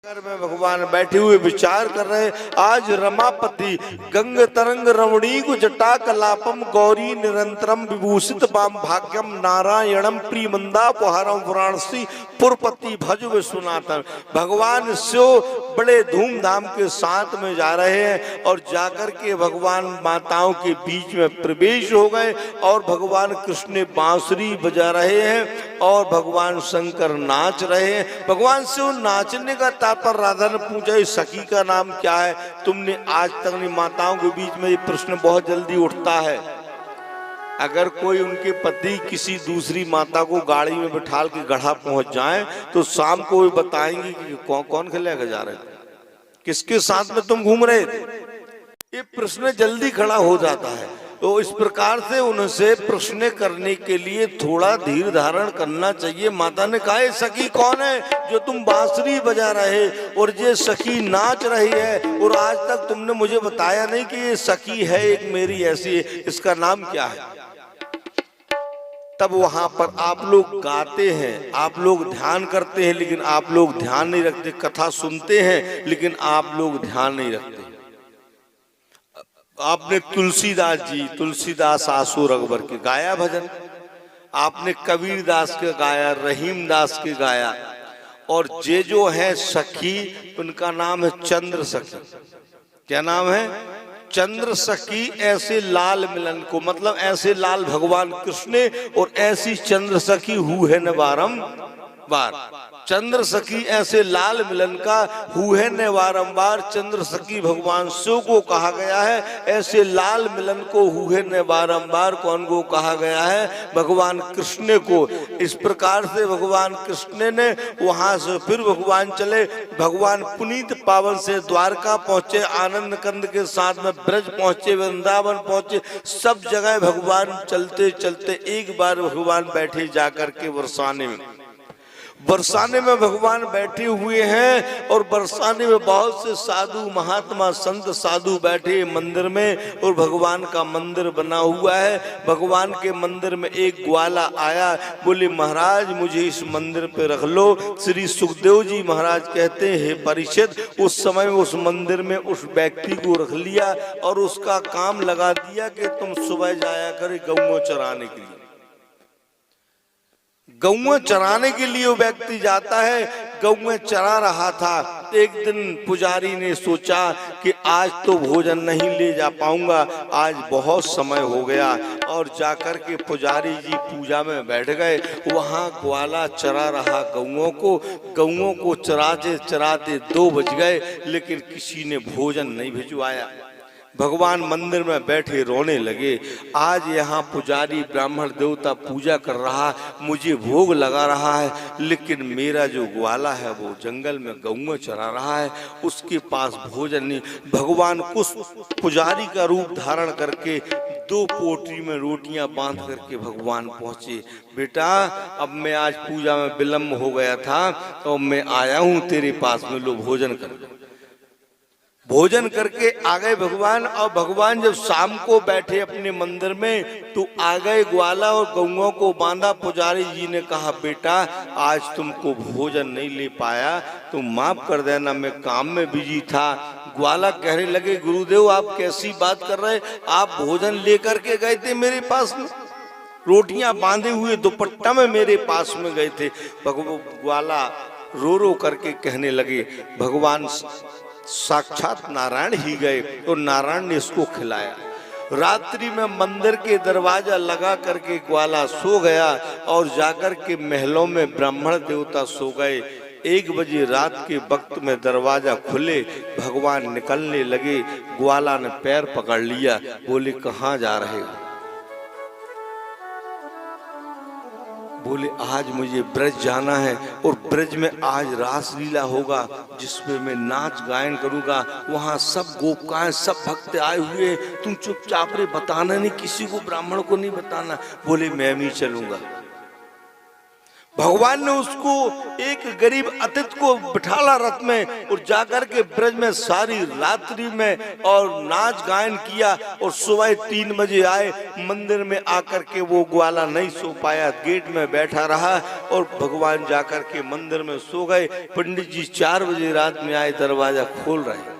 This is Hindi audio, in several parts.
घर में भगवान बैठे हुए विचार कर रहे। आज रमापति गंग तरंग रमणीक जटा कलापम गौरी निरंतरम विभूषित वाम भाग्यम नारायणम प्रियमंदापहारम पुराणसी पुरपति भज विश्वनाथन। भगवान शिव बड़े धूमधाम के साथ में जा रहे हैं और जाकर के भगवान माताओं के बीच में प्रवेश हो गए और भगवान कृष्ण बांसुरी बजा रहे हैं और भगवान शंकर नाच रहे हैं। भगवान शिव नाचने का तात्पर्य राधा ने पूछा सखी का नाम क्या है? तुमने आज तक नहीं। माताओं के बीच में ये प्रश्न बहुत जल्दी उठता है। अगर कोई उनके पति किसी दूसरी माता को गाड़ी में बिठाल के गढ़ा पहुंच जाए तो शाम को वो बताएंगे कि कौन खेलेगा जा रहे थे, किसके साथ में तुम घूम रहे थे। ये प्रश्न जल्दी खड़ा हो जाता है। तो इस प्रकार से उनसे प्रश्न करने के लिए थोड़ा धीर धारण करना चाहिए। माता ने कहा सखी कौन है जो तुम बांसुरी बजा रहे और ये सखी नाच रही है और आज तक तुमने मुझे बताया नहीं कि ये सखी है एक मेरी ऐसी, इसका नाम क्या है? तब वहां पर आप लोग गाते हैं, आप लोग ध्यान करते हैं, लेकिन आप लोग ध्यान नहीं रखते। कथा सुनते हैं लेकिन आप लोग ध्यान नहीं रखते। आपने तुलसीदास आंसू रघुबर के गाया भजन, आपने कबीर दास के गाया, रहीम दास के गाया, और ये जो है सखी उनका नाम है चंद्र सखी। क्या नाम है? चंद्र सखी। ऐसे लाल मिलन को, मतलब ऐसे लाल भगवान कृष्ण और ऐसी चंद्र सखी हु है न बारंबार। चंद्र सखी ऐसे लाल मिलन का हु है न बारंबार। चंद्र सखी भगवान शिव को कहा गया है। ऐसे लाल मिलन को हु है न बारंबार कौन को कहा गया है? भगवान कृष्ण को। इस प्रकार से भगवान कृष्ण ने वहां से फिर भगवान चले। भगवान पुनीत पावन से द्वारका पहुंचे, आनंद कंद के साथ में ब्रज पहुंचे, वृंदावन पहुंचे। सब जगह भगवान चलते चलते एक बार भगवान बैठे जाकर के बरसाने में भगवान बैठे हुए हैं और बरसाने में बहुत से साधु महात्मा संत साधु बैठे मंदिर में और भगवान का मंदिर बना हुआ है। भगवान के मंदिर में एक ग्वाला आया, बोले महाराज मुझे इस मंदिर पे रख लो। श्री सुखदेव जी महाराज कहते हैं हे परीक्षित, उस समय उस मंदिर में उस व्यक्ति को रख लिया और उसका काम लगा दिया कि तुम सुबह जाया करे गऊ चराने के लिए। गऊ चराने के लिए वो व्यक्ति जाता है। गऊ चरा रहा था। एक दिन पुजारी ने सोचा कि आज तो भोजन नहीं ले जा पाऊंगा, आज बहुत समय हो गया, और जाकर के पुजारी जी पूजा में बैठ गए। वहां ग्वाला चरा रहा गऊओं को चराते चराते 2 बज गए, लेकिन किसी ने भोजन नहीं भिजवाया। भगवान मंदिर में बैठे रोने लगे। आज यहाँ पुजारी ब्राह्मण देवता पूजा कर रहा, मुझे भोग लगा रहा है, लेकिन मेरा जो ग्वाला है वो जंगल में गऊ चरा रहा है, उसके पास भोजन नहीं। भगवान कुछ पुजारी का रूप धारण करके 2 पोटली में रोटियां बांध करके भगवान पहुंचे। बेटा अब मैं आज पूजा में विलम्ब हो गया था तो मैं आया हूँ तेरे पास में, लो भोजन कर। भोजन करके आ गए भगवान। और भगवान जब शाम को बैठे अपने मंदिर में तो आ गए ग्वाला और गऊओं को बांधा। पुजारी जी ने कहा बेटा आज तुमको भोजन नहीं ले पाया, तुम माफ कर देना, मैं काम में बिजी था। ग्वाला कहने लगे गुरुदेव आप कैसी बात कर रहे, आप भोजन लेकर के गए थे मेरे पास में, रोटियां बांधे हुए दुपट्टा में मेरे पास में गए थे। ग्वाला रो रो करके कहने लगे भगवान साक्षात नारायण ही गए और नारायण ने इसको खिलाया। रात्रि में मंदिर के दरवाजा लगा करके ग्वाला सो गया और जाकर के महलों में ब्राह्मण देवता सो गए। 1 बजे रात के वक्त में दरवाजा खुले, भगवान निकलने लगे। ग्वाला ने पैर पकड़ लिया, बोले कहाँ जा रहे हो? बोले आज मुझे ब्रज जाना है और ब्रज में आज रासलीला होगा जिसमें मैं नाच गायन करूंगा, वहां सब गोपिकाएं सब भक्त आए हुए, तुम चुपचाप रे, बताना नहीं किसी को, ब्राह्मण को नहीं बताना। बोले मैं भी चलूंगा। भगवान ने उसको एक गरीब अतिथि को बिठाला रथ में और जाकर के ब्रज में सारी रात्रि में और नाच गायन किया और सुबह 3 बजे आए। मंदिर में आकर के वो ग्वाला नहीं सो पाया, गेट में बैठा रहा और भगवान जाकर के मंदिर में सो गए। पंडित जी 4 बजे रात में आए, दरवाजा खोल रहे,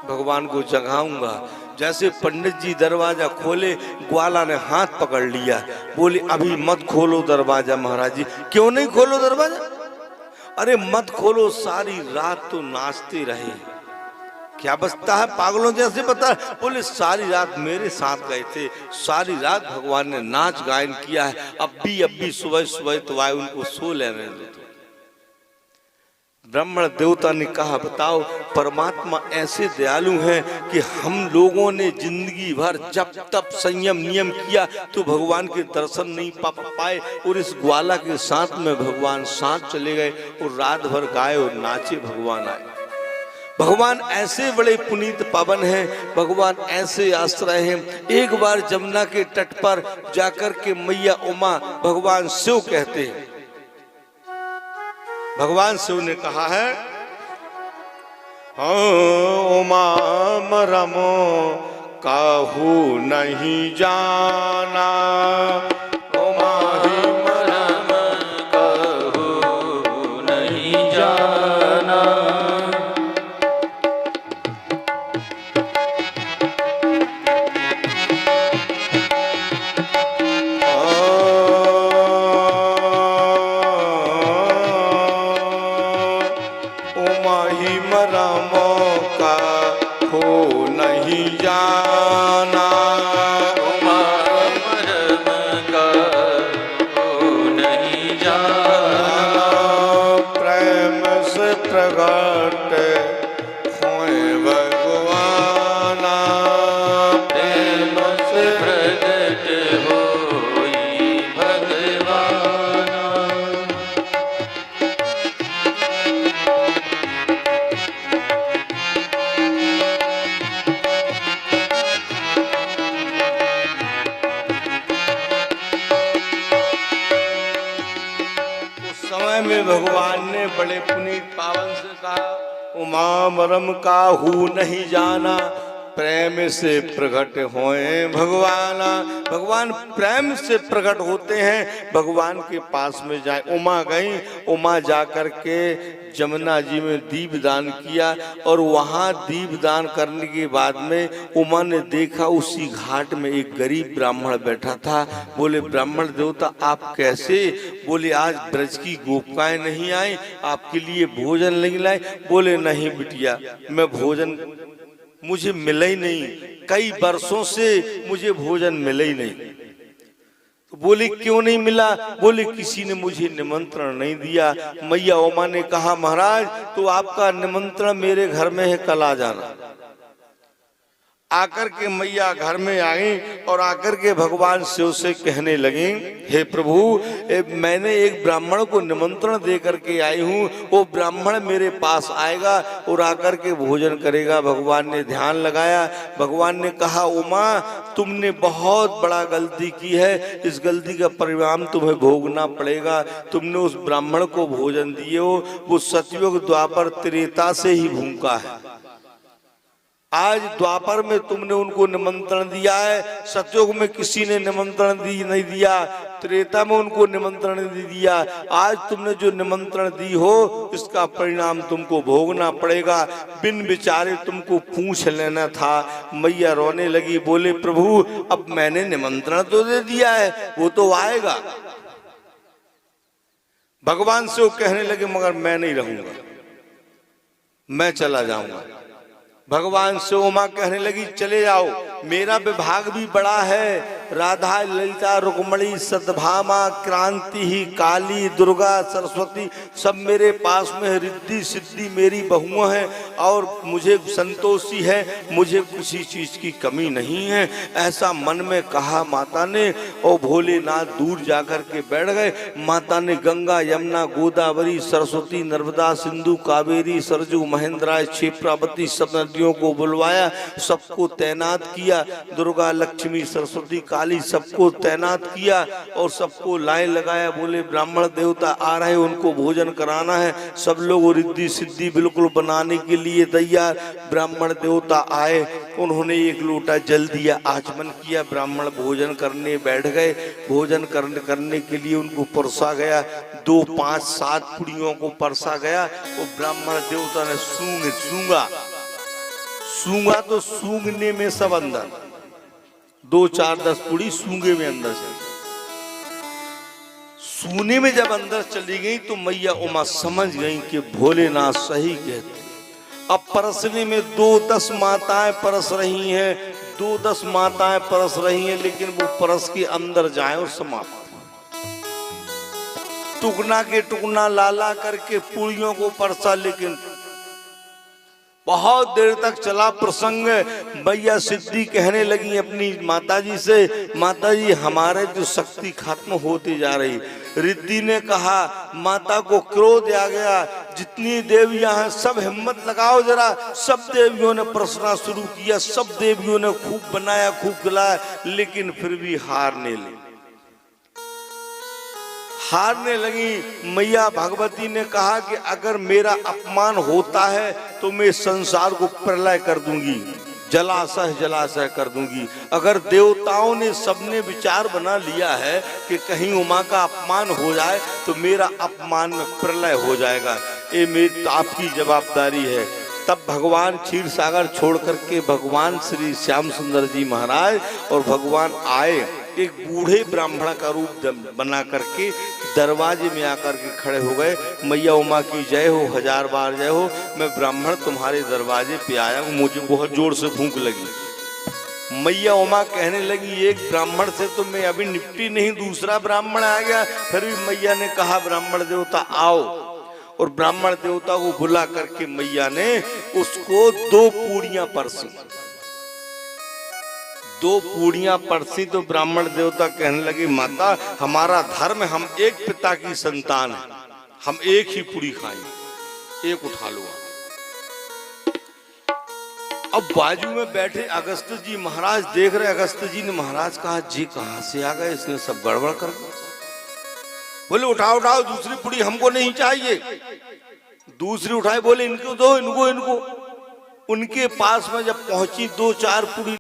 भगवान को जगाऊंगा। जैसे पंडित जी दरवाजा खोले, ग्वाला ने हाथ पकड़ लिया, बोले अभी मत खोलो दरवाजा महाराज जी। क्यों नहीं खोलो दरवाजा? अरे मत खोलो, सारी रात तो नाचते रहे, क्या बचता है पागलों जैसे बता। बोले सारी रात मेरे साथ गए थे, सारी रात भगवान ने नाच गायन किया है, अब भी सुबह सुबह तो आए, उनको सो लेने दो। ब्राह्मण देवता ने कहा बताओ, परमात्मा ऐसे दयालु हैं कि हम लोगों ने जिंदगी भर जब तब संयम नियम किया तो भगवान के दर्शन नहीं पाए, और इस ग्वाला के साथ में भगवान साथ चले गए और रात भर गाए और नाचे, भगवान आए। भगवान ऐसे बड़े पुनीत पावन हैं, भगवान ऐसे आश्रय हैं। एक बार जमुना के तट पर जाकर के मैया उमा, भगवान शिव कहते हैं, भगवान शिव ने कहा है उमा मरमो काहू नहीं जाना, उमा ही मरम काहू नहीं जाना। भगवान ने बड़े पुनीत पावन से कहा उमा मरम काहू नहीं जाना, प्रेम से प्रकट होए भगवाना। भगवान प्रेम से प्रकट होते हैं, भगवान के पास में जाए। उमा गई, उमा जाकर के जमुना जी में दीपदान किया और वहां दीपदान करने के बाद में उमा ने देखा उसी घाट में एक गरीब ब्राह्मण बैठा था। बोले ब्राह्मण देवता आप कैसे? बोले आज ब्रज की गोपिकाएं नहीं आई, आपके लिए भोजन नहीं लाए। बोले नहीं बिटिया, मैं भोजन मुझे मिला ही नहीं, कई वर्षों से मुझे भोजन मिला ही नहीं। तो बोले क्यों नहीं मिला? बोले किसी ने मुझे निमंत्रण नहीं दिया। मैया उमा ने कहा महाराज तो आपका निमंत्रण मेरे घर में है, कल आ जाना। आकर के मैया घर में आई और आकर के भगवान शिव से कहने लगी हे प्रभु, मैंने एक ब्राह्मण को निमंत्रण दे करके आई हूँ, वो ब्राह्मण मेरे पास आएगा और आकर के भोजन करेगा। भगवान ने ध्यान लगाया, भगवान ने कहा उमा तुमने बहुत बड़ा गलती की है, इस गलती का परिणाम तुम्हें भोगना पड़ेगा। तुमने उस ब्राह्मण को भोजन दिए हो, वो सतयुग द्वापर त्रेता से ही भूखा है। आज द्वापर में तुमने उनको निमंत्रण दिया है, सतयुग में किसी ने निमंत्रण नहीं दिया, त्रेता में उनको निमंत्रण नहीं दिया। आज तुमने जो निमंत्रण दी हो इसका परिणाम तुमको भोगना पड़ेगा। बिन विचारे तुमको पूछ लेना था। मैया रोने लगी, बोले प्रभु अब मैंने निमंत्रण तो दे दिया है, वो तो आएगा। भगवान से वो कहने लगे मगर मैं नहीं रहूंगा, मैं चला जाऊंगा। भगवान से उमा कहने लगी चले जाओ, मेरा विभाग भी बड़ा है। राधा ललिता रुक्मणी सतभामा क्रांति ही काली दुर्गा सरस्वती सब मेरे पास में है। रिद्धि सिद्धि मेरी बहुएं हैं और मुझे संतोषी है, मुझे किसी चीज की कमी नहीं है। ऐसा मन में कहा माता ने और भोलेनाथ दूर जाकर के बैठ गए। माता ने गंगा यमुना गोदावरी सरस्वती नर्मदा सिंधु कावेरी सरजू महेंद्राय क्षिप्रावती सब नदियों को बुलवाया, सबको तैनात किया। दुर्गा लक्ष्मी सरस्वती 40 सबको तैनात किया और सबको लाइन लगाया। बोले ब्राह्मण देवता आ रहे हैं, उनको भोजन कराना है। सब लोग रिद्धि सिद्धि बिल्कुल बनाने के लिए तैयार। ब्राह्मण देवता आए, उन्होंने एक लोटा जल दिया, आचमन किया, ब्राह्मण भोजन करने बैठ गए। भोजन करने के लिए उनको परसा गया, 2, 5, 7 पुड़ियों को परसा गया। वो ब्राह्मण देवता ने सूंगा तो सूंघने में सब अंदर, 2, 4, 10 पुड़ी सूंघे में अंदर चली। सूने में जब अंदर चली गई तो मैया उमा समझ गई कि भोलेनाथ सही कहते। अब परसने में 2-10 माताएं परस रही हैं, 2-10 माताएं परस रही हैं, लेकिन वो परस के अंदर जाए और समाप्त। टुकना के टुकना लाला करके पूरियों को परसा, लेकिन बहुत देर तक चला प्रसंग। मैया सिद्धि कहने लगी अपनी माताजी से, माताजी हमारे जो शक्ति खत्म होती जा रही। रिद्धि ने कहा, माता को क्रोध आ गया, जितनी देवियां हैं सब हिम्मत लगाओ जरा। सब देवियों ने प्रसना शुरू किया, सब देवियों ने खूब बनाया, खूब खिलाया, लेकिन फिर भी हारने लगी। मैया भगवती ने कहा कि अगर मेरा अपमान होता है तो मैं संसार को प्रलय कर दूंगी, जलाशय कर दूंगी। अगर देवताओं ने सबने विचार बना लिया है कि कहीं उमा का अपमान हो जाए तो मेरा अपमान में प्रलय हो जाएगा, ये मेरी आपकी जवाबदारी है। तब भगवान क्षीर सागर छोड़ करके भगवान श्री श्याम सुंदर जी महाराज और भगवान आए, एक बूढ़े ब्राह्मण का रूप बना करके दरवाजे में आकर के खड़े हो गए। मैया उमा की जय हो, 1000 बार जय हो। मैं ब्राह्मण तुम्हारे दरवाजे पे आया हूँ, मुझे बहुत जोर से भूख लगी। मैया उमा कहने लगी, एक ब्राह्मण से तो मैं अभी निपटी नहीं, दूसरा ब्राह्मण आ गया। फिर भी मैया ने कहा, ब्राह्मण देवता आओ। और ब्राह्मण देवता को बुला करके मैया ने उसको 2 पूड़ियां परसी। 2 पूड़ियां परसी तो ब्राह्मण देवता कहने लगे, माता हमारा धर्म, हम एक पिता की संतान है, हम एक ही पूड़ी खाएंगे, एक उठा लो। अब बाजू में बैठे अगस्त जी महाराज देख रहे। अगस्त जी ने महाराज कहा, जी कहां से आ गए, इसने सब गड़बड़ कर दी। बोले उठाओ उठाओ, दूसरी पूड़ी हमको नहीं चाहिए। दूसरी उठाए, बोले इनको दो, इनको। उनके पास में जब पहुंची 2-4 पूड़ी